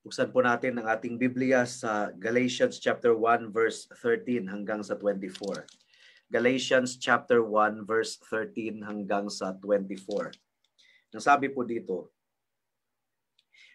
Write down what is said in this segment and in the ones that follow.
Buksan po natin ang ating Biblia sa Galatians chapter 1 verse 13 hanggang sa 24. Galatians chapter 1 verse 13 hanggang sa 24. Ang sabi po dito,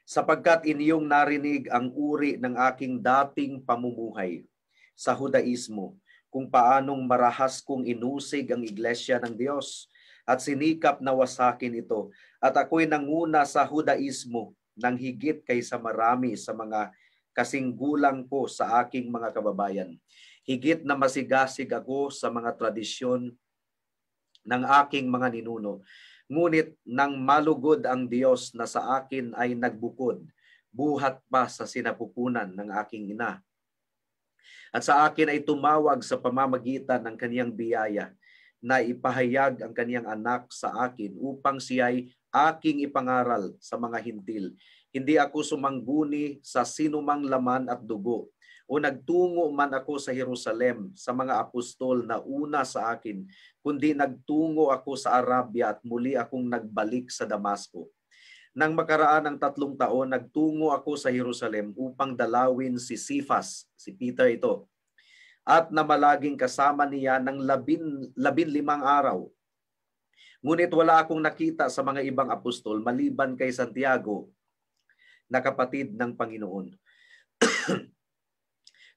sapagkat inyong narinig ang uri ng aking dating pamumuhay sa Hudaismo, kung paanong marahas kong inusig ang iglesia ng Diyos at sinikap na wasakin ito. At ako'y nanguna sa Hudaismo ng higit kaysa marami sa mga kasinggulang ko sa aking mga kababayan. Higit na masigasig ako sa mga tradisyon ng aking mga ninuno. Ngunit nang malugod ang Diyos na sa akin ay nagbukod, buhat pa sa sinapupunan ng aking ina. At sa akin ay tumawag sa pamamagitan ng kaniyang biyaya na ipahayag ang kaniyang anak sa akin upang siya'y aking ipangaral sa mga hintil. Hindi ako sumangguni sa sinumang laman at dugo, o nagtungo man ako sa Jerusalem sa mga apostol na una sa akin, kundi nagtungo ako sa Arabia at muli akong nagbalik sa Damasco. Nang makaraan ng 3 taon, nagtungo ako sa Jerusalem upang dalawin si Cephas, si Peter ito, at namalaging kasama niya ng 15 araw. Ngunit wala akong nakita sa mga ibang apostol maliban kay Santiago, na kapatid ng Panginoon.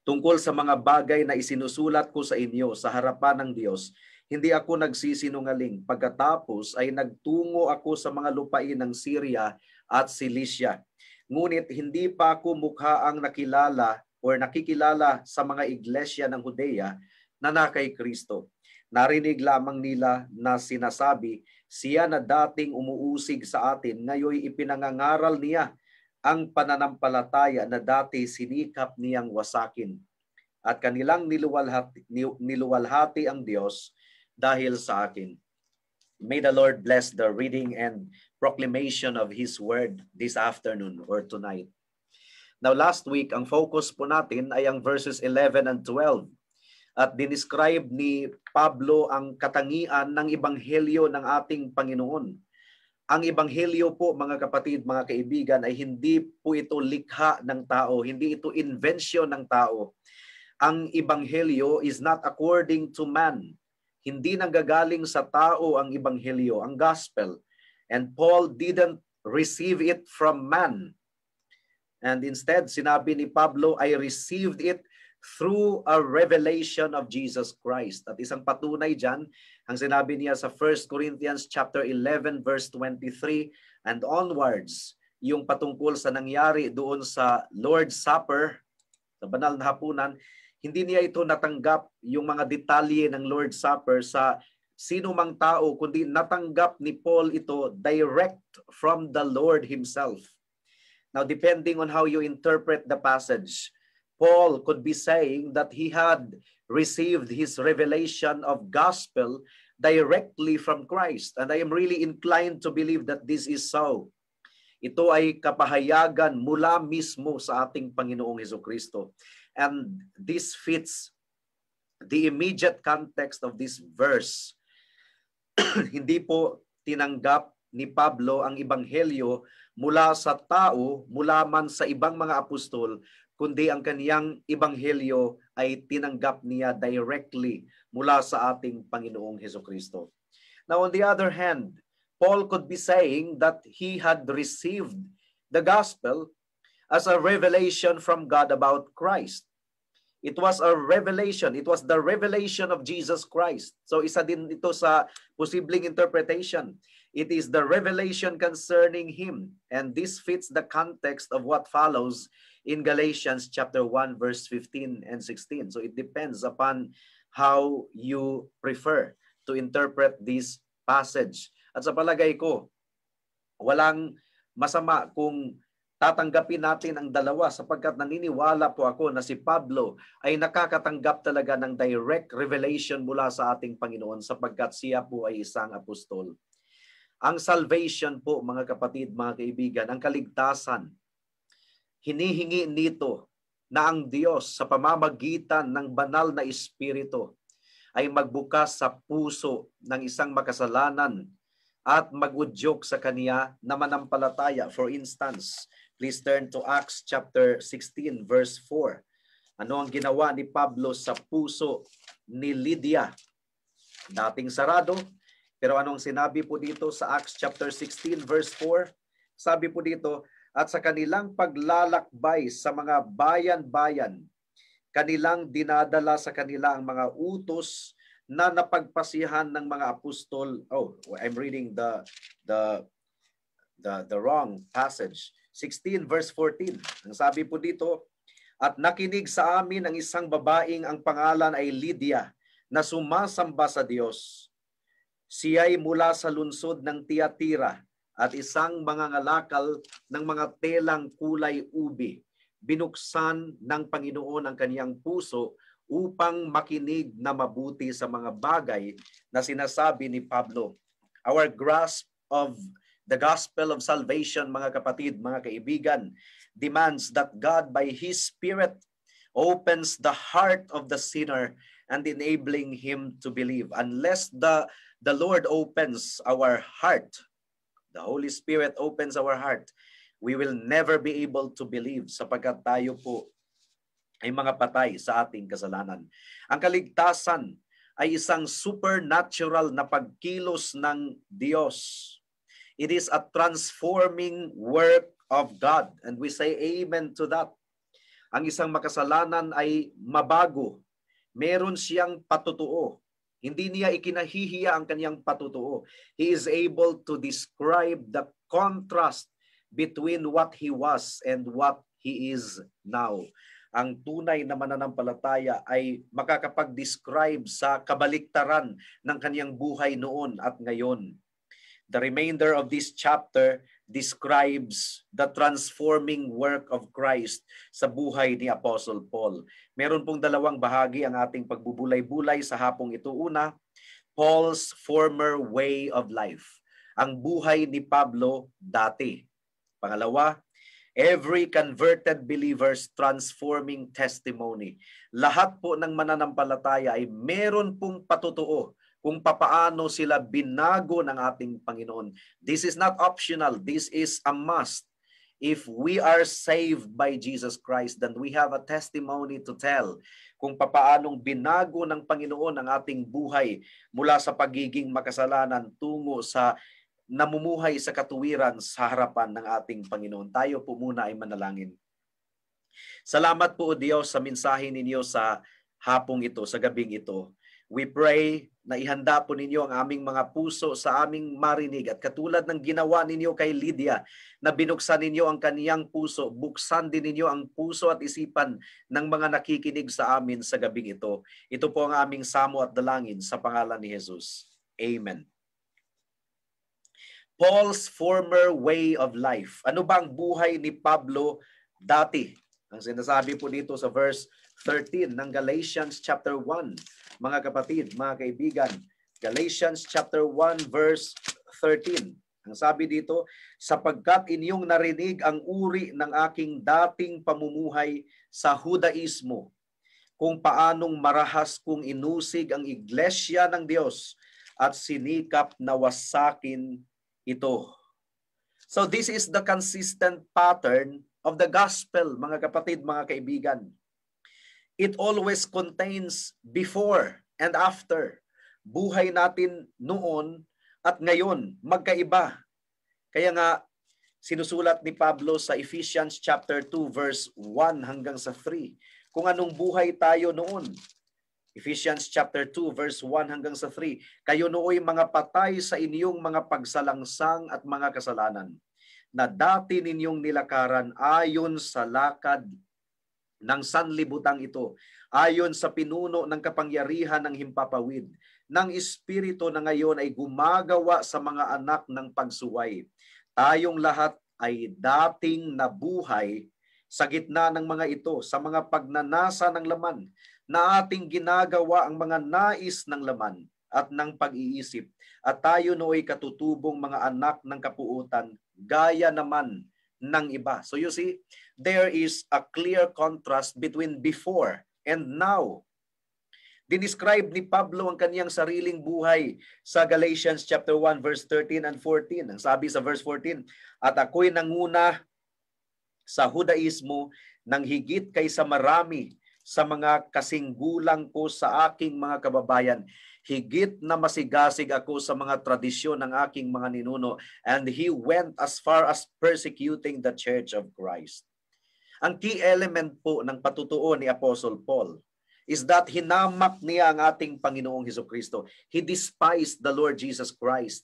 Tungkol sa mga bagay na isinusulat ko sa inyo sa harapan ng Diyos, hindi ako nagsisinungaling. Pagkatapos ay nagtungo ako sa mga lupain ng Syria at Cilicia. Ngunit hindi pa ako mukhaang nakikilala sa mga iglesia ng Judea na kay Kristo. Narinig lamang nila na sinasabi, siya na dating umuusig sa atin, ngayon ipinangangaral niya ang pananampalataya na dati sinikap niyang wasakin. At kanilang niluwalhati ang Diyos dahil sa akin. May the Lord bless the reading and proclamation of His word this afternoon or tonight. Now last week, ang focus po natin ay ang verses 11 and 12. At dinescribe ni Pablo ang katangian ng ebanghelyo ng ating Panginoon. Ang ebanghelyo po, mga kapatid, mga kaibigan, ay hindi po ito likha ng tao, hindi ito invention ng tao. Ang ebanghelyo is not according to man. Hindi nanggagaling sa tao ang ebanghelyo, ang gospel. And Paul didn't receive it from man. And instead, sinabi ni Pablo, I received it through a revelation of Jesus Christ. At isang patunay dyan, ang sinabi niya sa 1 Corinthians chapter 11 verse 23 and onwards, yung patungkol sa nangyari doon sa Lord's Supper, sa banal na hapunan, hindi niya ito natanggap yung mga detalye ng Lord's Supper sa sino mang tao, kundi natanggap ni Paul ito direct from the Lord Himself. Now, depending on how you interpret the passage, Paul could be saying that he had received his revelation of gospel directly from Christ. And I am really inclined to believe that this is so. Ito ay kapahayagan mula mismo sa ating Panginoong Hesukristo. And this fits the immediate context of this verse. Hindi po tinanggap ni Pablo ang ebanghelyo mula sa tao, mula man sa ibang mga apostol, kundi ang kaniyang ebanghelyo ay tinanggap niya directly mula sa ating Panginoong Hesukristo. Now, on the other hand, Paul could be saying that he had received the gospel as a revelation from God about Christ. It was a revelation. It was the revelation of Jesus Christ. So isa din ito sa posibleng interpretation. It is the revelation concerning Him. And this fits the context of what follows in Galatians chapter 1 verse 15 and 16. So it depends upon how you prefer to interpret this passage. At sa palagay ko, walang masama kung tatanggapin natin ang dalawa sapagkat naniniwala po ako na si Pablo ay nakakatanggap talaga ng direct revelation mula sa ating Panginoon sapagkat siya po ay isang apostol. Ang salvation po, mga kapatid, mga kaibigan, ang kaligtasan, hinihingi nito na ang Diyos sa pamamagitan ng banal na Espiritu ay magbukas sa puso ng isang makasalanan at mag-udyok sa kaniya na manampalataya. For instance, Please turn to Acts chapter 16 verse 4. Ano ang ginawa ni Pablo sa puso ni Lydia? Dating sarado, pero anong sinabi po dito sa Acts chapter 16 verse 4? Sabi po dito, at sa kanilang paglalakbay sa mga bayan-bayan, kanilang dinadala sa kanila ang mga utos na napagpasihan ng mga apostol. Oh, I'm reading the wrong passage. 16 verse 14. Ang sabi po dito, at nakinig sa amin ang isang babaeng ang pangalan ay Lydia na sumasamba sa Diyos. Siya'y mula sa lungsod ng Tiatira at isang mangangalakal ng mga telang kulay ubi. Binuksan ng Panginoon ang kaniyang puso upang makinig na mabuti sa mga bagay na sinasabi ni Pablo. Our grasp of the gospel of salvation, mga kapatid, mga kaibigan, demands that God by His Spirit opens the heart of the sinner and enabling him to believe. Unless the Lord opens our heart, the Holy Spirit opens our heart, we will never be able to believe sapagkat tayo po ay mga patay sa ating kasalanan. Ang kaligtasan ay isang supernatural na pagkilos ng Diyos. It is a transforming work of God. And we say amen to that. Ang isang makasalanan ay mabago. Meron siyang patutuo. Hindi niya ikinahihiya ang kanyang patutuo. He is able to describe the contrast between what he was and what he is now. Ang tunay na mananampalataya ay makakapag-describe sa kabaliktaran ng kanyang buhay noon at ngayon. The remainder of this chapter describes the transforming work of Christ sa buhay ni Apostle Paul. Meron pong dalawang bahagi ang ating pagbubulay-bulay sa hapong ito. Una, Paul's former way of life. Ang buhay ni Pablo dati. Pangalawa, every converted believer's transforming testimony. Lahat po ng mananampalataya ay meron pong patutuo kung papaano sila binago ng ating Panginoon. This is not optional. This is a must. If we are saved by Jesus Christ, then we have a testimony to tell kung papaanong binago ng Panginoon ang ating buhay mula sa pagiging makasalanan tungo sa namumuhay sa katuwiran sa harapan ng ating Panginoon. Tayo po muna ay manalangin. Salamat po, Diyos, sa mensahe ninyo sa hapong ito, sa gabing ito. We pray na ihanda po ninyo ang aming mga puso sa aming marinig. At katulad ng ginawa ninyo kay Lydia, na binuksan ninyo ang kaniyang puso, buksan din ninyo ang puso at isipan ng mga nakikinig sa amin sa gabing ito. Ito po ang aming samo at dalangin sa pangalan ni Jesus. Amen. Paul's former way of life. Ano ba ang buhay ni Pablo dati? Ang sinasabi po dito sa verse 13 ng Galatians chapter 1. Mga kapatid, mga kaibigan, Galatians chapter 1 verse 13. Ang sabi dito, sapagkat inyong narinig ang uri ng aking dating pamumuhay sa Hudaismo, kung paanong marahas kong inusig ang iglesia ng Diyos at sinikap na wasakin ito. So this is the consistent pattern of the gospel, mga kapatid, mga kaibigan. It always contains before and after. Buhay natin noon at ngayon, magkaiba. Kaya nga, sinusulat ni Pablo sa Ephesians chapter 2 verse 1 hanggang sa 3. Kung anong buhay tayo noon. Ephesians chapter 2 verse 1 hanggang sa 3. Kayo nooy mga patay sa inyong mga pagsalangsang at mga kasalanan, na dati ninyong nilakaran ayon sa lakad ng sanlibutang ito, ayon sa pinuno ng kapangyarihan ng himpapawid, ng Espiritu na ngayon ay gumagawa sa mga anak ng pagsuway. Tayong lahat ay dating nabuhay sa gitna ng mga ito, sa mga pagnanasa ng laman, na ating ginagawa ang mga nais ng laman at ng pag-iisip. At tayo nooy katutubong mga anak ng kapuutan, gaya naman ng iba. So you see, there is a clear contrast between before and now. Dinescribe ni Pablo ang kaniyang sariling buhay sa Galatians chapter 1 verse 13 and 14. Ang sabi sa verse 14, at ako'y nanguna sa Judaismo nang higit kaysa marami sa mga kasinggulang ko sa aking mga kababayan. Higit na masigasig ako sa mga tradisyon ng aking mga ninuno, and he went as far as persecuting the Church of Christ. Ang key element po ng patutuo ni Apostle Paul is that hinamak niya ang ating Panginoong Hesukristo. He despised the Lord Jesus Christ.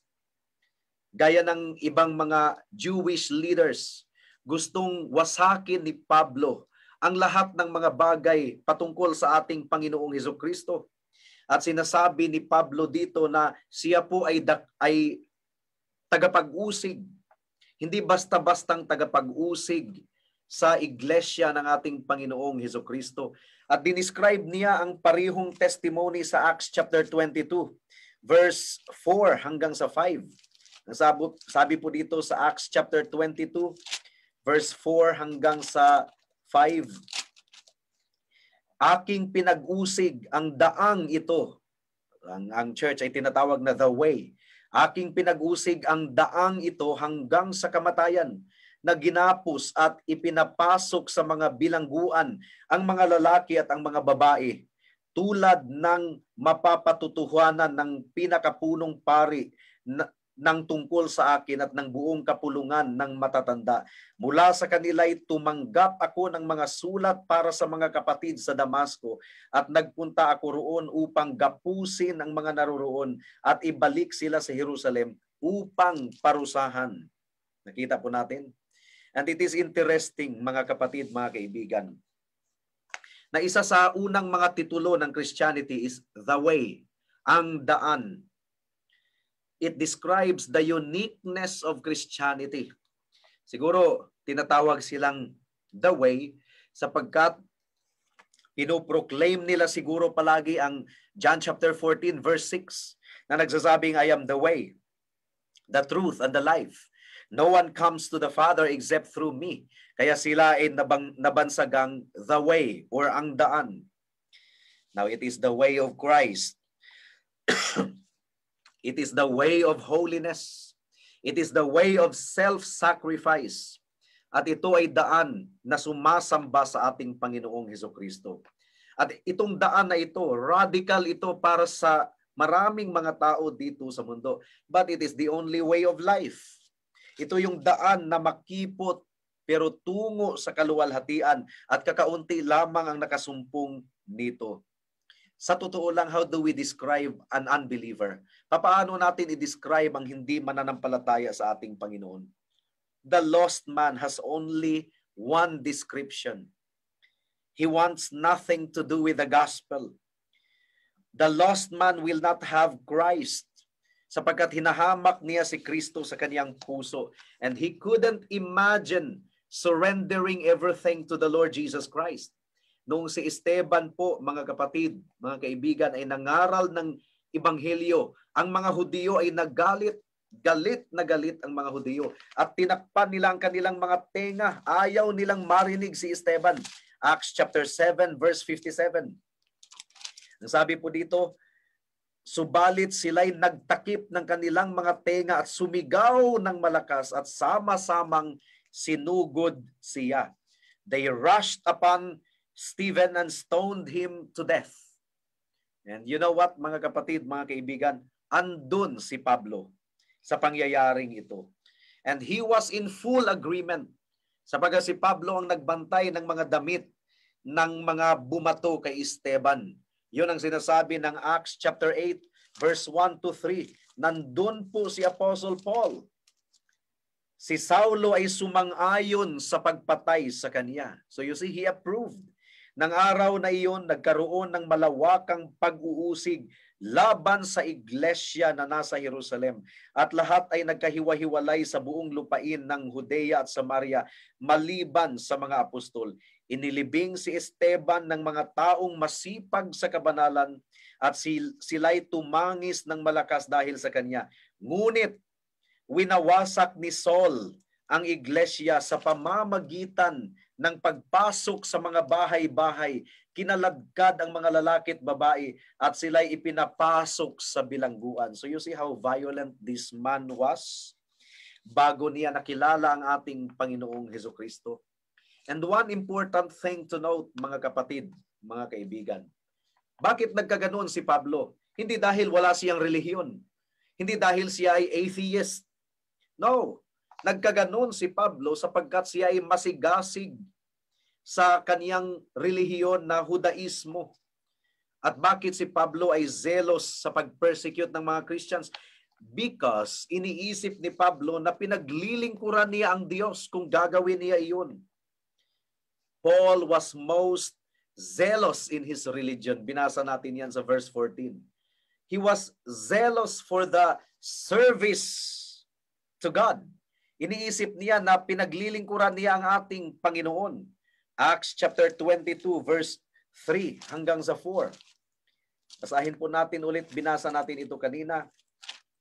Gaya ng ibang mga Jewish leaders, gustong wasakin ni Pablo ang lahat ng mga bagay patungkol sa ating Panginoong Hesukristo. At sinasabi ni Pablo dito na siya po ay tagapag-usig. Hindi basta-bastang tagapag-usig sa iglesia ng ating Panginoong Hesukristo. At dinescribe niya ang parihong testimony sa Acts chapter 22, verse 4 hanggang sa 5. Sabi po dito sa Acts chapter 22, verse 4 hanggang sa 5. Aking pinag-usig ang daang ito. Ang church ay tinatawag na the way. Aking pinag-usig ang daang ito hanggang sa kamatayan, na ginapos at ipinapasok sa mga bilangguan ang mga lalaki at ang mga babae, tulad ng mapapatutuhanan ng pinakapunong pari ng tungkol sa akin at ng buong kapulungan ng matatanda. Mula sa kanila'y tumanggap ako ng mga sulat para sa mga kapatid sa Damasco, at nagpunta ako roon upang gapusin ang mga naroroon at ibalik sila sa Jerusalem upang parusahan. Nakita po natin. And it is interesting, mga kapatid, mga kaibigan, na isa sa unang mga titulo ng Christianity is the way, ang daan. It describes the uniqueness of Christianity. Siguro, tinatawag silang the way sapagkat pinoproclaim nila siguro palagi ang John chapter 14 verse 6 na nagsasabing, I am the way, the truth, and the life. No one comes to the Father except through me. Kaya sila ay nabansagang the way or ang daan. Now, it is the way of Christ. It is the way of holiness. It is the way of self-sacrifice. At ito ay daan na sumasamba sa ating Panginoong Hesukristo. At itong daan na ito, radical ito para sa maraming mga tao dito sa mundo. But it is the only way of life. Ito yung daan na makipot pero tungo sa kaluwalhatian, at kakaunti lamang ang nakasumpong nito. Sa totoo lang, how do we describe an unbeliever? Paano natin i-describe ang hindi mananampalataya sa ating Panginoon? The lost man has only one description. He wants nothing to do with the gospel. The lost man will not have Christ, sapagkat hinahamak niya si Kristo sa kaniyang puso. And he couldn't imagine surrendering everything to the Lord Jesus Christ. Noong si Esteban po, mga kapatid, mga kaibigan, ay nangaral ng Ebanghelyo, ang mga Hudiyo ay nagalit, galit na galit ang mga Hudiyo, at tinakpan nila ang kanilang mga tenga. Ayaw nilang marinig si Esteban. Acts chapter 7 verse 57. Ang sabi po dito, subalit sila'y nagtakip ng kanilang mga tenga at sumigaw ng malakas at sama-samang sinugod siya. They rushed upon Stephen and stoned him to death. And you know what, mga kapatid, mga kaibigan, andun si Pablo sa pangyayaring ito. And he was in full agreement, sapagkat si Pablo ang nagbantay ng mga damit ng mga bumato kay Esteban. Yun ang sinasabi ng Acts chapter 8 verse 1 to 3. Nandun po si Apostle Paul. Si Saulo ay sumang-ayon sa pagpatay sa kanya. So you see, he approved. Nang araw na iyon, nagkaroon ng malawakang pag-uusig laban sa iglesia na nasa Jerusalem. At lahat ay nagkahiwa-hiwalay sa buong lupain ng Judea at Samaria maliban sa mga apostol. Inilibing si Esteban ng mga taong masipag sa kabanalan at sila'y tumangis ng malakas dahil sa kanya. Ngunit winawasak ni Saul ang iglesia sa pamamagitan ng pagpasok sa mga bahay-bahay. Kinaladkad ang mga lalaki at babae at sila'y ipinapasok sa bilangguan. So you see how violent this man was bago niya nakilala ang ating Panginoong Hesukristo. And one important thing to note, mga kapatid, mga kaibigan, bakit nagkaganon si Pablo? Hindi dahil wala siyang relihiyon. Hindi dahil siya ay atheist. No. Nagkaganon si Pablo sapagkat siya ay masigasig sa kaniyang relihiyon na Judaismo. At bakit si Pablo ay zealous sa pag-persecute ng mga Christians? Because iniisip ni Pablo na pinaglilingkuran niya ang Diyos kung gagawin niya iyon. Paul was most zealous in his religion. Binasa natin yan sa verse 14. He was zealous for the service to God. Iniisip niya na pinaglilingkuran niya ang ating Panginoon. Acts chapter 22 verse 3 hanggang sa 4. Basahin po natin ulit, binasa natin ito kanina.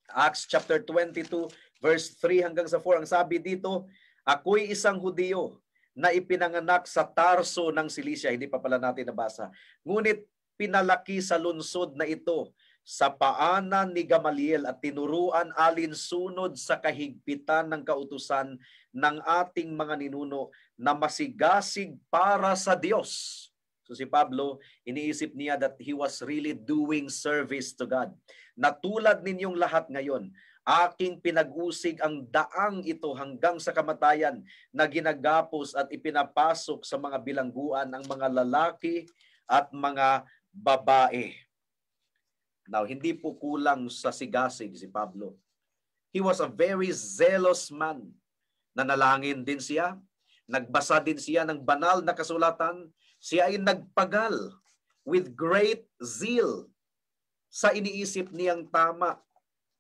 Acts chapter 22 verse 3 hanggang sa 4. Ang sabi dito, ako'y isang Hudiyo na ipinanganak sa Tarso ng Cilicia. Hindi pa pala natin nabasa. Ngunit pinalaki sa lungsod na ito sa paanan ni Gamaliel at tinuruan alinsunod sa kahigpitan ng kautusan ng ating mga ninuno na masigasig para sa Diyos. So si Pablo, iniisip niya that he was really doing service to God. Na tulad ninyong lahat ngayon, aking pinag-usig ang daang ito hanggang sa kamatayan na ginagapos at ipinapasok sa mga bilangguan ang mga lalaki at mga babae. Now, hindi po kulang sa sigasig si Pablo. He was a very zealous man. Nanalangin din siya. Nagbasa din siya ng banal na kasulatan. Siya ay nagpagal with great zeal sa iniisip niyang tama.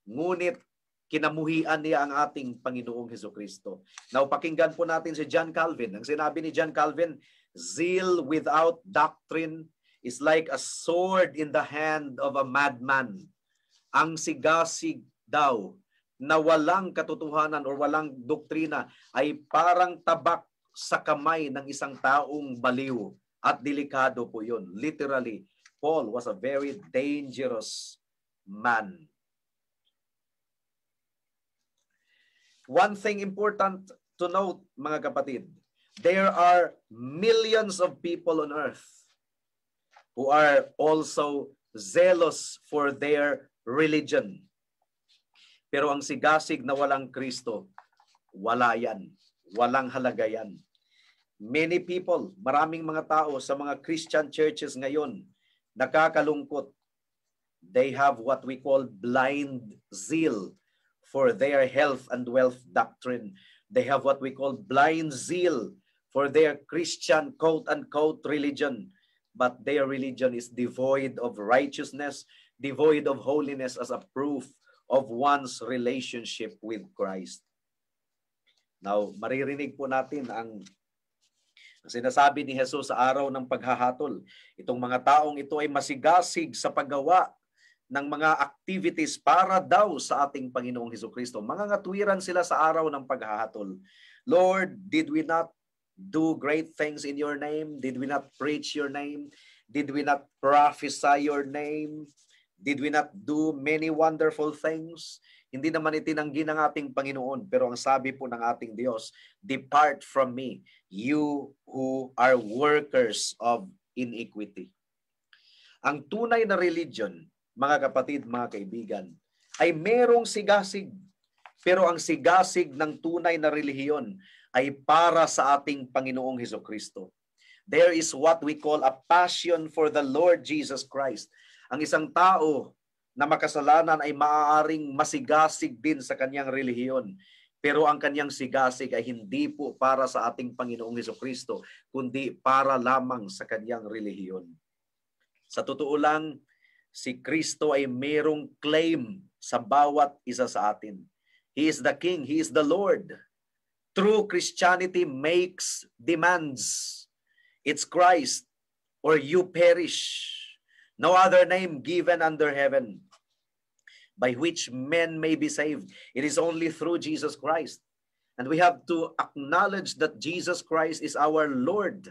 Ngunit kinamuhian niya ang ating Panginoong Hesukristo. Now, pakinggan po natin si John Calvin. Ang sinabi ni John Calvin, zeal without doctrine is like a sword in the hand of a madman. Ang sigasig daw na walang katotohanan o walang doktrina ay parang tabak sa kamay ng isang taong baliw. At delikado po yun. Literally, Paul was a very dangerous man. One thing important to note, mga kapatid, there are millions of people on earth who are also zealous for their religion. Pero ang sigasig na walang Kristo, wala yan. Walang halaga yan. Many people, maraming mga tao sa mga Christian churches ngayon, nakakalungkot. They have what we call blind zeal for their health and wealth doctrine. They have what we call blind zeal for their Christian quote-unquote religion. But their religion is devoid of righteousness, devoid of holiness as a proof of one's relationship with Christ. Now, maririnig po natin ang sinasabi ni Jesus sa araw ng paghahatol. Itong mga taong ito ay masigasig sa paggawa ng mga activities para daw sa ating Panginoong Hesukristo. Mga ngatwiran sila sa araw ng paghahatol. Lord, did we not do great things in your name? Did we not preach your name? Did we not prophesy your name? Did we not do many wonderful things? Hindi naman itinanggi ng ating Panginoon, pero ang sabi po ng ating Diyos, depart from me, you who are workers of iniquity. Ang tunay na religion, mga kapatid, mga kaibigan, ay merong sigasig. Pero ang sigasig ng tunay na relihiyon ay para sa ating Panginoong Hesukristo. There is what we call a passion for the Lord Jesus Christ. Ang isang tao na makasalanan ay maaaring masigasig din sa kanyang relihiyon. Pero ang kanyang sigasig ay hindi po para sa ating Panginoong Hesukristo, kundi para lamang sa kanyang relihiyon. Sa totoo lang, si Kristo ay merong claim sa bawat isa sa atin. He is the King, He is the Lord. True Christianity makes demands. It's Christ or you perish. No other name given under heaven by which men may be saved. It is only through Jesus Christ. And we have to acknowledge that Jesus Christ is our Lord.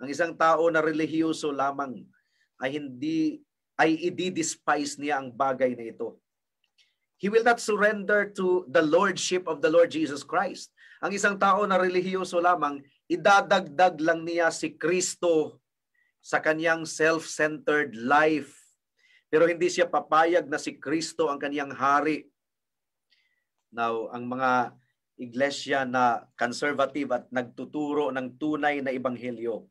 Ang isang tao na relihiyoso lamang ay i-despise niya ang bagay na ito. He will not surrender to the lordship of the Lord Jesus Christ. Ang isang tao na relihiyoso lamang, idadagdag lang niya si Kristo sa kanyang self-centered life. Pero hindi siya papayag na si Kristo ang kanyang hari. Now, ang mga iglesia na conservative at nagtuturo ng tunay na ebanghelyo,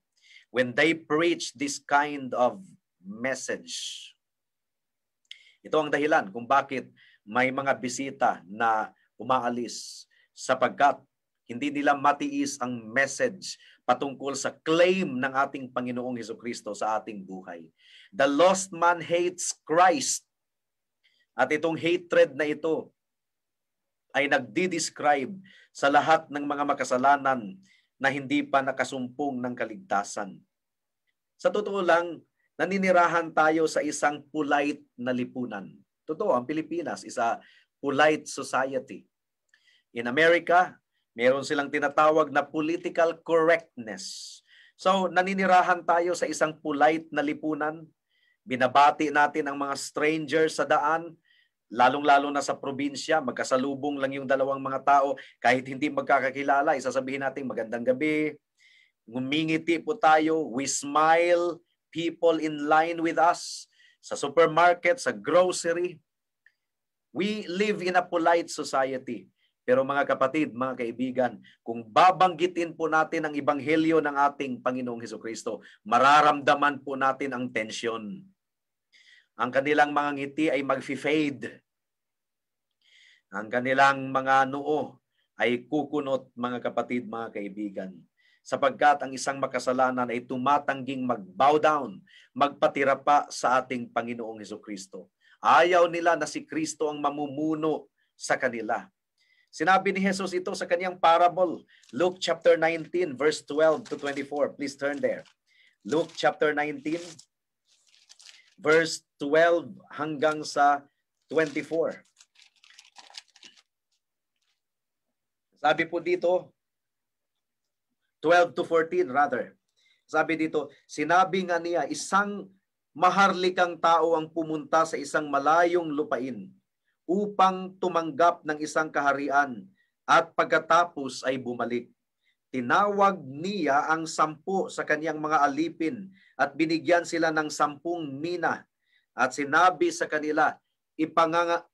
when they preach this kind of message, ito ang dahilan kung bakit may mga bisita na umaalis, sapagkat hindi nila matiis ang message patungkol sa claim ng ating Panginoong Hesukristo sa ating buhay. The lost man hates Christ. At itong hatred na ito ay nagdi-describe sa lahat ng mga makasalanan na hindi pa nakasumpong ng kaligtasan. Sa totoo lang, naninirahan tayo sa isang polite na lipunan. Totoo, ang Pilipinas is a polite society. In America, meron silang tinatawag na political correctness. So, naninirahan tayo sa isang polite na lipunan. Binabati natin ang mga strangers sa daan, lalong-lalo na sa probinsya, magkasalubong lang yung dalawang mga tao, kahit hindi magkakakilala, isasabihin natin magandang gabi, ngumingiti po tayo, we smile, people in line with us, sa supermarket, sa grocery. We live in a polite society. Pero mga kapatid, mga kaibigan, kung babanggitin po natin ang ebanghelyo ng ating Panginoong Hesukristo, mararamdaman po natin ang tensyon. Ang kanilang mga ngiti ay mag-fade. Ang kanilang mga noo ay kukunot, mga kapatid, mga kaibigan. Sapagkat ang isang makasalanan ay tumatangging mag-bow down, magpatira pa sa ating Panginoong Hesukristo. Ayaw nila na si Kristo ang mamumuno sa kanila. Sinabi ni Jesus ito sa kanyang parable, Luke chapter 19, verse 12 to 24. Please turn there. Luke chapter 19, verse 12 hanggang sa 24. Sabi po dito, 12 to 14 rather. Sabi dito, sinabi nga niya, isang maharlikang tao ang pumunta sa isang malayong lupain upang tumanggap ng isang kaharian at pagkatapos ay bumalik. Tinawag niya ang 10 sa kanyang mga alipin at binigyan sila ng 10 mina at sinabi sa kanila,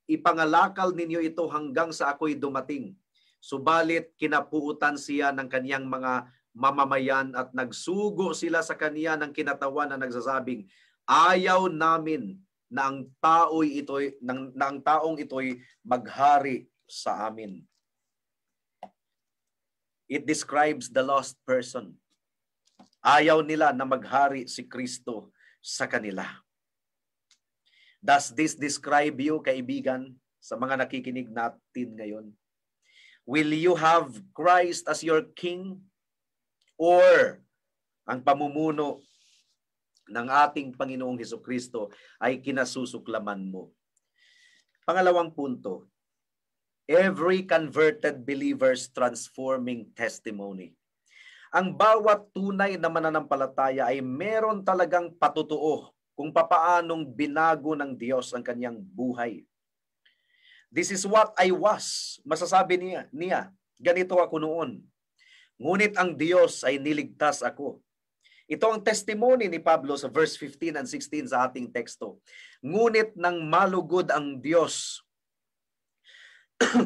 ipangalakal ninyo ito hanggang sa ako'y dumating. Subalit kinapuutan siya ng kanyang mga mamamayan at nagsugo sila sa kanya ng kinatawan na nagsasabing, ayaw namin na ang taong ito'y maghari sa amin. It describes the lost person. Ayaw nila na maghari si Kristo sa kanila. Does this describe you, kaibigan, sa mga nakikinig natin ngayon? Will you have Christ as your King? Or ang pamumuno ng ating Panginoong Hesukristo ay kinasusuklaman mo? Pangalawang punto, every converted believer's transforming testimony. Ang bawat tunay na mananampalataya ay meron talagang patutuo kung papaanong binago ng Diyos ang kanyang buhay. This is what I was. Masasabi niya, ganito ako noon. Ngunit ang Diyos ay niligtas ako. Ito ang testimony ni Pablo sa verse 15 and 16 sa ating teksto. Ngunit nang malugod ang Diyos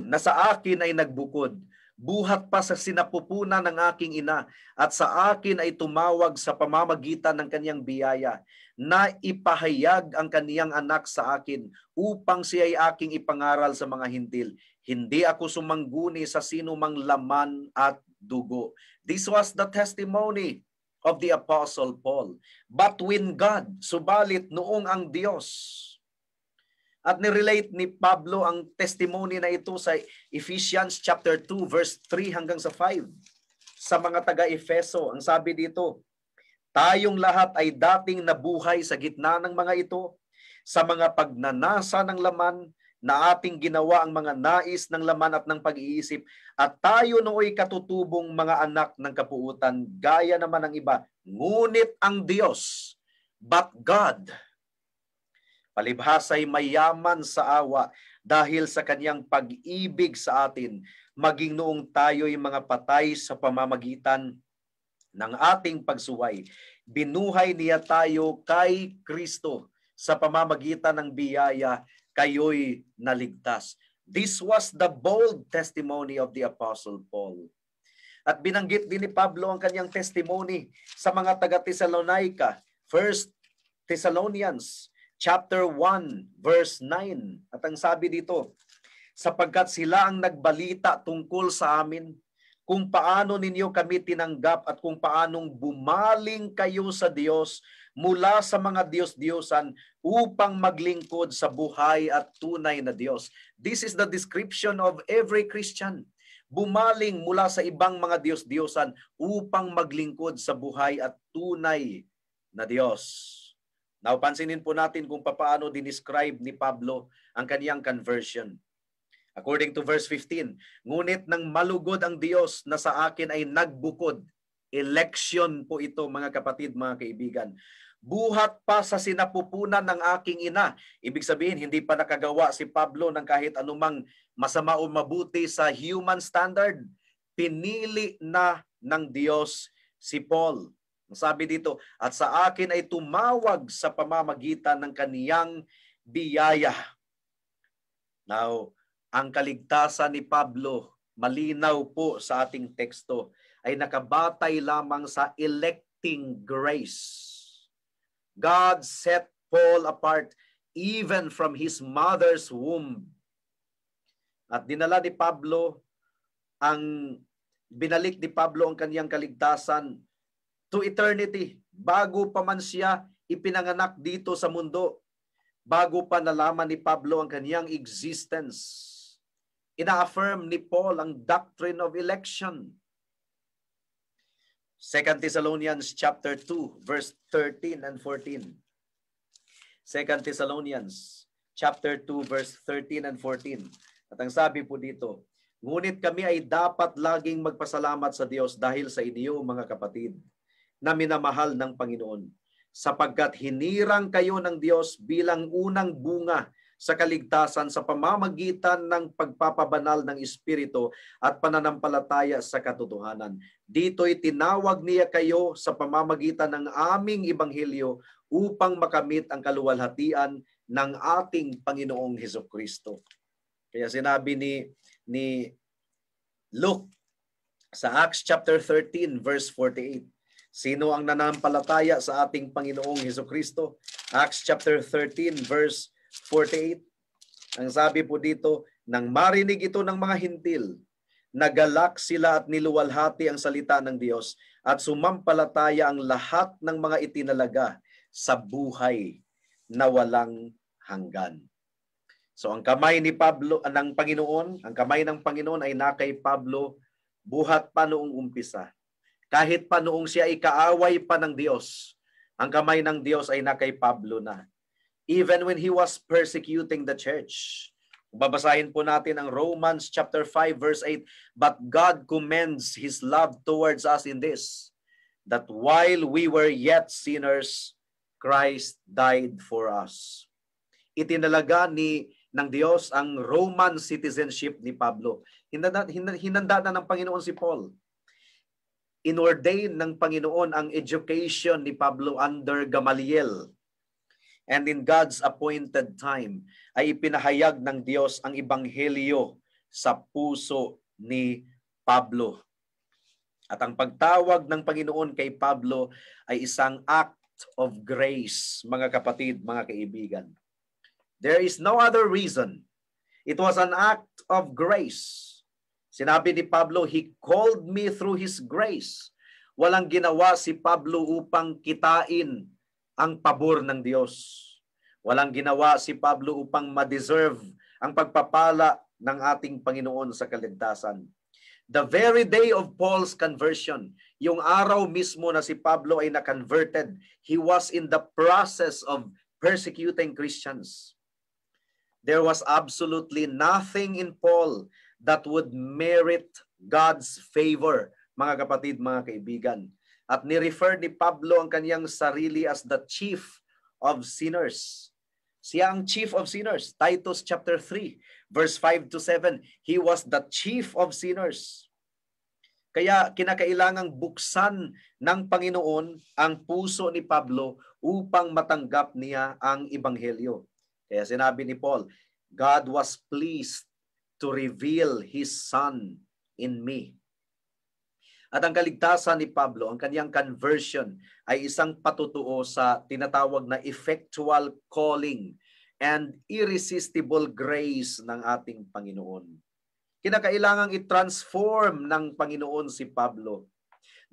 na sa akin ay nagbukod, buhat pa sa sinapupunan ng aking ina at sa akin ay tumawag sa pamamagitan ng kanyang biyaya na ipahayag ang kaniyang anak sa akin upang siya ay aking ipangaral sa mga hintil. Hindi ako sumangguni sa sinumang laman at dugo. This was the testimony of the Apostle Paul. But when God, subalit noong ang Diyos, at nirelate ni Pablo ang testimony na ito sa Ephesians chapter 2 verse 3 hanggang sa 5. Sa mga taga-Efeso, ang sabi dito, tayong lahat ay dating nabuhay sa gitna ng mga ito, sa mga pagnanasa ng laman na ating ginawa ang mga nais ng laman at ng pag-iisip, at tayo nooy katutubong mga anak ng kapuutan, gaya naman ng iba. Ngunit ang Diyos, but God, palibhasa'y mayaman sa awa dahil sa kanyang pag-ibig sa atin, maging noong tayo'y mga patay sa pamamagitan ng ating pagsuway. Binuhay niya tayo kay Kristo. Sa pamamagitan ng biyaya, kayo'y naligtas. This was the bold testimony of the Apostle Paul. At binanggit din ni Pablo ang kanyang testimony sa mga taga-Thessalonica. 1 Thessalonians chapter 1 verse 9. At ang sabi dito, sapagkat sila ang nagbalita tungkol sa amin kung paano ninyo kami tinanggap at kung paanong bumaling kayo sa Diyos mula sa mga Diyos-Diyosan upang maglingkod sa buhay at tunay na Diyos. This is the description of every Christian. Bumaling mula sa ibang mga Diyos-Diyosan upang maglingkod sa buhay at tunay na Diyos. Now, pansinin po natin kung paano dinescribe ni Pablo ang kaniyang conversion. According to verse 15, ngunit nang malugod ang Diyos na sa akin ay nagbukod. Election po ito, mga kapatid, mga kaibigan. Buhat pa sa sinapupunan ng aking ina. Ibig sabihin, hindi pa nakagawa si Pablo ng kahit anumang masama o mabuti sa human standard. Pinili na ng Diyos si Paul. Sabi dito, at sa akin ay tumawag sa pamamagitan ng kaniyang biyaya. Now, ang kaligtasan ni Pablo, malinaw po sa ating teksto, ay nakabatay lamang sa electing grace. God set Paul apart even from his mother's womb. At dinala ni Pablo binalik ni Pablo ang kaniyang kaligtasan to eternity. Bago pa man siya ipinanganak dito sa mundo, bago pa nalaman ni Pablo ang kaniyang existence, ina-affirm ni Paul ang doctrine of election. 2 Thessalonians chapter 2 verse 13 and 14. 2 Thessalonians chapter 2 verse 13 and 14. At ang sabi po dito, ngunit kami ay dapat laging magpasalamat sa Diyos dahil sa inyo, mga kapatid, na minamahal ng Panginoon, sapagkat hinirang kayo ng Diyos bilang unang bunga sa kaligtasan sa pamamagitan ng pagpapabanal ng Espiritu at pananampalataya sa katotohanan. Dito'y tinawag niya kayo sa pamamagitan ng aming ebanghelyo upang makamit ang kaluwalhatian ng ating Panginoong Hesukristo. Kaya sinabi ni Luke sa Acts chapter 13 verse 48, sino ang nanampalataya sa ating Panginoong Hesukristo? Acts chapter 13 verse 48. Ang sabi po dito, nang marinig ito ng mga hintil, nagalak sila at niluwalhati ang salita ng Diyos at sumampalataya ang lahat ng mga itinalaga sa buhay na walang hanggan. So ang kamay ni Pablo, ang kamay ng Panginoon ay nakay Pablo buhat pa noong umpisa. Kahit pa noong siya ay kaaway pa ng Diyos, ang kamay ng Diyos ay nakay Pablo na. Even when he was persecuting the church. Babasahin po natin ang Romans chapter 5 verse 8. But God commends His love towards us in this, that while we were yet sinners, Christ died for us. Itinalaga ng Diyos ang Roman citizenship ni Pablo. Hinanda na ng Panginoon si Paul. Inordain ng Panginoon ang education ni Pablo under Gamaliel. And in God's appointed time, ay ipinahayag ng Diyos ang ebanghelyo sa puso ni Pablo. At ang pagtawag ng Panginoon kay Pablo ay isang act of grace, mga kapatid, mga kaibigan. There is no other reason. It was an act of grace. Sinabi ni Pablo, He called me through His grace. Walang ginawa si Pablo upang kitain ang pabor ng Diyos. Walang ginawa si Pablo upang ma-deserve ang pagpapala ng ating Panginoon sa kaligtasan. The very day of Paul's conversion, yung araw mismo na si Pablo ay na-converted, he was in the process of persecuting Christians. There was absolutely nothing in Paul that would merit God's favor, mga kapatid, mga kaibigan. At ni-refer ni Pablo ang kanyang sarili as the chief of sinners. Siya ang chief of sinners. Titus chapter 3, verse 5 to 7. He was the chief of sinners. Kaya kinakailangang buksan ng Panginoon ang puso ni Pablo upang matanggap niya ang Ebanghelyo. Kaya sinabi ni Paul, God was pleased to reveal His Son in me. At ang kaligtasan ni Pablo, ang kanyang conversion, ay isang patutuo sa tinatawag na effectual calling and irresistible grace ng ating Panginoon. Kinakailangang i-transform ng Panginoon si Pablo.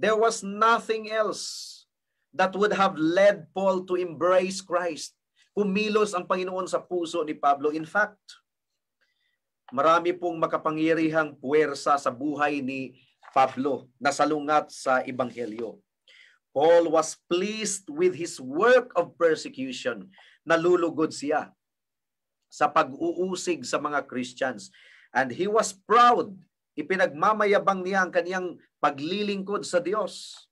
There was nothing else that would have led Paul to embrace Christ. Kumilos ang Panginoon sa puso ni Pablo. In fact, marami pong makapangyarihang puwersa sa buhay ni Pablo na salungat sa Ebanghelyo. Paul was pleased with his work of persecution. Nalulugod siya sa pag-uusig sa mga Christians. And he was proud. Ipinagmamayabang niya ang kaniyang paglilingkod sa Diyos.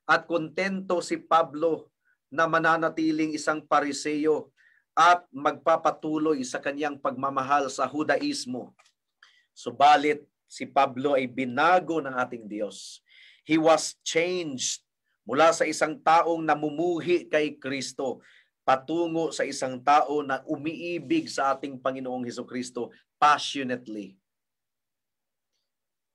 At kontento si Pablo na mananatiling isang Pariseo at magpapatuloy sa kaniyang pagmamahal sa Hudaismo. Subalit, si Pablo ay binago ng ating Diyos. He was changed mula sa isang taong namumuhi kay Kristo patungo sa isang tao na umiibig sa ating Panginoong Hesukristo passionately.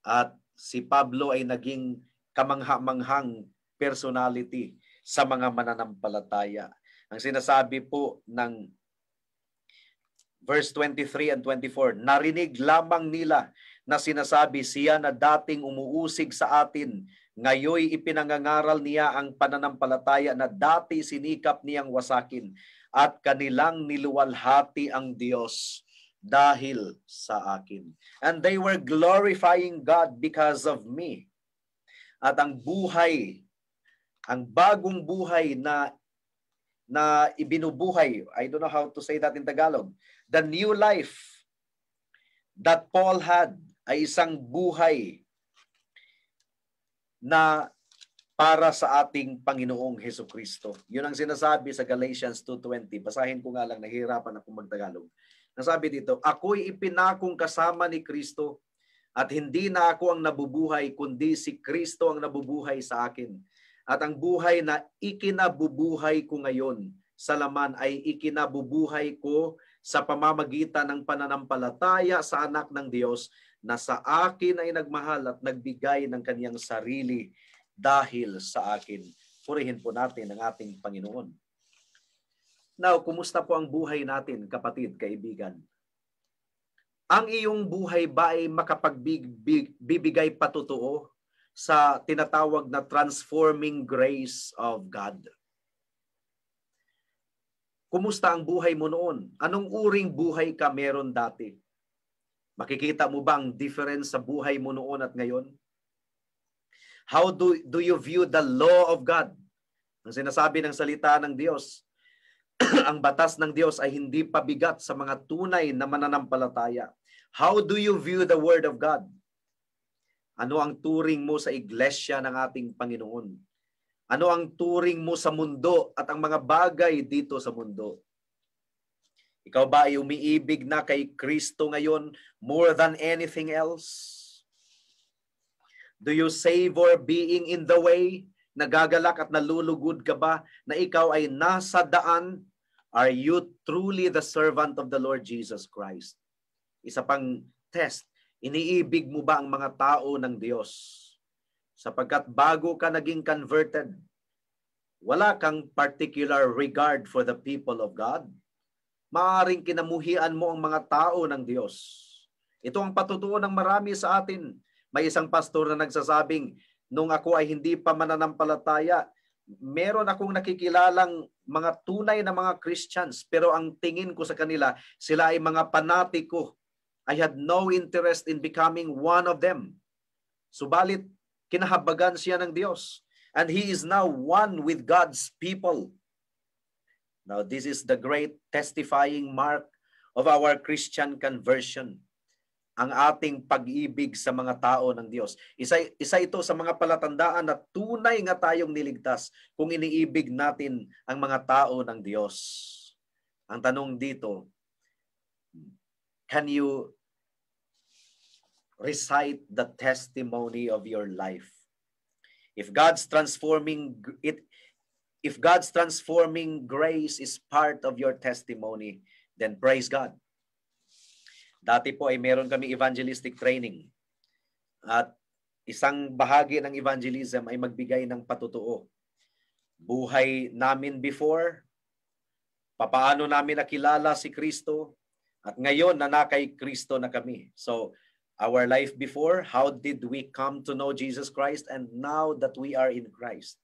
At si Pablo ay naging kamangha-manghang personality sa mga mananampalataya. Ang sinasabi po ng verse 23 and 24, narinig lamang nila na sinasabi siya na dating umuusig sa atin, ngayoy ipinangangaral niya ang pananampalataya na dati sinikap niyang wasakin at kanilang niluwalhati ang Diyos dahil sa akin. And they were glorifying God because of me. At ang buhay, ang bagong buhay na ibinubuhay, I don't know how to say that in Tagalog, the new life that Paul had ay isang buhay na para sa ating Panginoong Hesukristo. Yun ang sinasabi sa Galatians 2:20. Basahin ko nga lang, nahihirapan akong magtagalog. Nasabi dito, ako'y ipinakong kasama ni Kristo at hindi na ako ang nabubuhay, kundi si Kristo ang nabubuhay sa akin. At ang buhay na ikinabubuhay ko ngayon sa laman ay ikinabubuhay ko sa pamamagitan ng pananampalataya sa anak ng Diyos na sa akin ay nagmahal at nagbigay ng kaniyang sarili dahil sa akin. Purihin po natin ang ating Panginoon. Now, kumusta po ang buhay natin, kapatid, kaibigan? Ang iyong buhay ba ay makapagbibigay patutuo sa tinatawag na transforming grace of God? Kumusta ang buhay mo noon? Anong uring buhay ka meron dati? Makikita mo ba ang difference sa buhay mo noon at ngayon? How do you view the law of God? Ang sinasabi ng salita ng Diyos, ang batas ng Diyos ay hindi pabigat sa mga tunay na mananampalataya. How do you view the Word of God? Ano ang turing mo sa iglesia ng ating Panginoon? Ano ang turing mo sa mundo at ang mga bagay dito sa mundo? Ikaw ba ay umiibig na kay Kristo ngayon more than anything else? Do you savor being in the way? Nagagalak at nalulugod ka ba na ikaw ay nasa daan? Are you truly the servant of the Lord Jesus Christ? Isa pang test, iniibig mo ba ang mga tao ng Diyos? Sapagkat bago ka naging converted, wala kang particular regard for the people of God. Maaaring kinamuhian mo ang mga tao ng Diyos. Ito ang patutuo ng marami sa atin. May isang pastor na nagsasabing, nung ako ay hindi pa mananampalataya, meron akong nakikilalang mga tunay na mga Christians, pero ang tingin ko sa kanila, sila ay mga panatiko. I had no interest in becoming one of them. Subalit, kinahabagan siya ng Diyos. And he is now one with God's people. Now, this is the great testifying mark of our Christian conversion. Ang ating pag-ibig sa mga tao ng Diyos. Isa ito sa mga palatandaan na tunay nga tayong niligtas kung iniibig natin ang mga tao ng Diyos. Ang tanong dito, can you recite the testimony of your life. If God's transforming grace is part of your testimony, then praise God. Dati po ay meron kami evangelistic training. At isang bahagi ng evangelism ay magbigay ng patutuo. Buhay namin before, papaano namin nakilala si Kristo, at ngayon na kay Kristo na kami. So, our life before, how did we come to know Jesus Christ, and now that we are in Christ.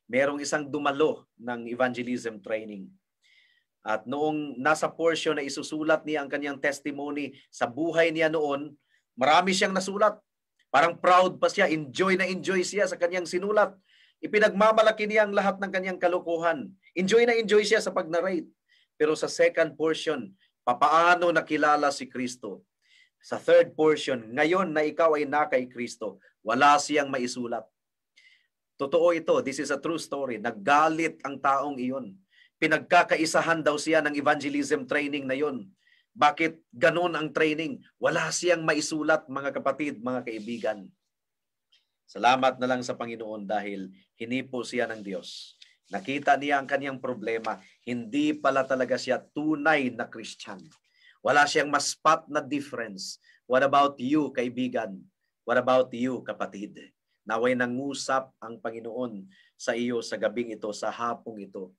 Merong isang dumalo ng evangelism training. At noong nasa portion na isusulat niya ang kanyang testimony sa buhay niya noon, marami siyang nasulat. Parang proud pa siya, enjoy siya sa kanyang sinulat. Ipinagmamalaki niya ang lahat ng kanyang kalukuhan. Enjoy siya sa pag-narrate. Pero sa second portion, papaano nakilala si Kristo? Sa third portion, ngayon na ikaw ay na kay Kristo, wala siyang maisulat. Totoo ito, this is a true story. Naggalit ang taong iyon. Pinagkakaisahan daw siya ng evangelism training na yon. Bakit ganun ang training? Wala siyang maisulat, mga kapatid, mga kaibigan. Salamat na lang sa Panginoon dahil hinipo siya ng Diyos. Nakita niya ang kanyang problema. Hindi pala talaga siya tunay na Christian. Wala siyang mas-spot na difference. What about you, kaibigan? What about you, kapatid? Naway nangusap ang Panginoon sa iyo sa gabing ito, sa hapong ito.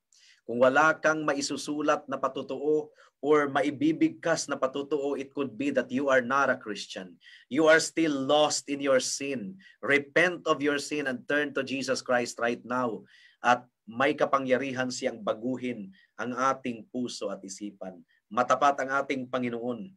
Kung wala kang maisusulat na patutuo or maibibigkas na patutuo, it could be that you are not a Christian. You are still lost in your sin. Repent of your sin and turn to Jesus Christ right now. At may kapangyarihan siyang baguhin ang ating puso at isipan. Matapat ang ating Panginoon.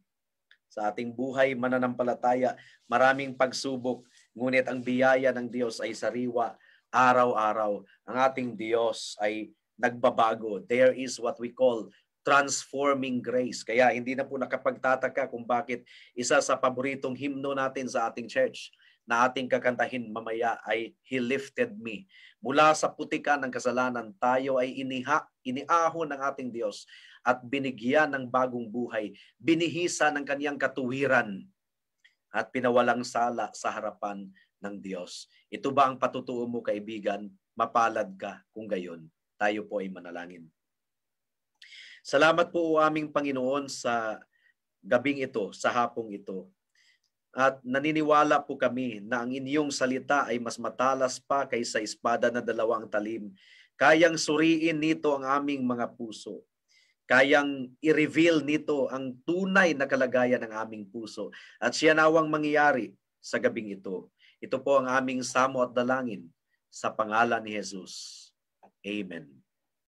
Sa ating buhay mananampalataya, maraming pagsubok, ngunit ang biyaya ng Diyos ay sariwa araw-araw. Ang ating Diyos ay nagbabago. There is what we call transforming grace. Kaya hindi na po nakapagtataka kung bakit isa sa paboritong himno natin sa ating church na ating kakantahin mamaya ay He lifted me. Mula sa putikan ng kasalanan, tayo ay iniahon ng ating Diyos at binigyan ng bagong buhay. Binihisa ng kanyang katuwiran at pinawalang sala sa harapan ng Diyos. Ito ba ang patutuo mo, kaibigan? Mapalad ka kung gayon. Tayo po ay manalangin. Salamat po o aming Panginoon sa gabing ito, sa hapong ito. At naniniwala po kami na ang inyong salita ay mas matalas pa kaysa espada na dalawang talim. Kayang suriin nito ang aming mga puso. Kayang i-reveal nito ang tunay na kalagayan ng aming puso. At siya nawang mangyayari sa gabing ito. Ito po ang aming samo at dalangin sa pangalan ni Jesus. Amen.